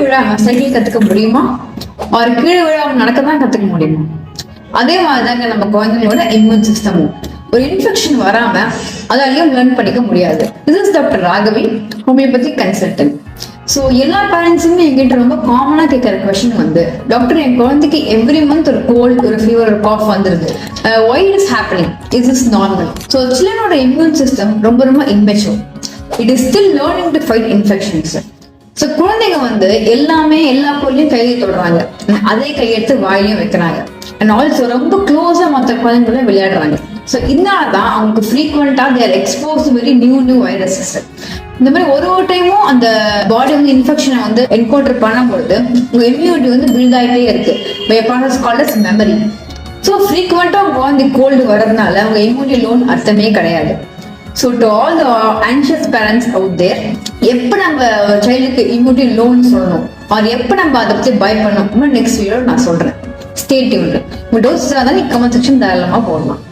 விழாம சைக்கிள் கத்துக்க முடியுமா? ஒரு கீழே விழாம நடக்கதான் கத்துக்க முடியுமா? அதே மாதிரிதாங்க நம்ம குழந்தைங்களோட இம்யூன் சிஸ்டமும். ஒரு இன்ஃபெக்ஷன் வராம அதாலையும் லேர்ன் பண்ணிக்க முடியாது. This is doctor Raghavi, homeopathy consultant. So எல்லா பேரண்ட்ஸுமே எங்கிட்ட ரொம்ப காமனா கேட்கற கொஸ்டின் வந்து, டாக்டர் என் குழந்தைக்கு எவ்ரி மந்த் ஒரு கோல்டு, ஒரு ஃபீவர், ஒரு காஃப் வந்துருது, why it is happening, is is normal? So சில்ட்ரனோட இம்யூன் சிஸ்டம் ரொம்ப ரொம்ப immature. It is still learning to fight infections. So குழந்தைங்க வந்து எல்லாமே எல்லா பொருளையும் கையை தொடுறாங்க, அதே கையெடுத்து வாயிலையும் வைக்கிறாங்க, அண்ட் ஆல்சோ ரொம்ப க்ளோஸா மற்ற குழந்தைங்கள விளையாடுறாங்க. ஸோ இதனாலதான் அவங்களுக்கு ஃப்ரீக்வெண்டா தேர் எக்ஸ்போஸ் வெரி நியூ வைரஸஸ். இந்த மாதிரி ஒரு டைமும் அந்த பாடி வந்து இன்ஃபெக்ஷனை வந்து என்கவுண்டர் பண்ணும்பொழுது உங்க இம்யூனிட்டி வந்து பில்ட் ஆகிட்டே இருக்கு. By process called as memory. So ஃப்ரீக்வெண்டா குழந்தை கோல்டு வர்றதுனால உங்க இம்யூனிட்டி லோன் அர்த்தமே கிடையாது. So to all the anxious parents out there, எப்போ நம்ம சைல்டுக்கு இம்யூனிட்டி லோன் சொல்லணும், அது எப்போ நம்ம அதை பற்றி பயப்படணும், நெக்ஸ்ட் வீடியோ நான் சொல்றேன். Stay tuned. உங்க டவுட்ஸ் இருந்தால் நீங்க கமெண்ட் செக்ஷன் தாராளமா போடலாம்.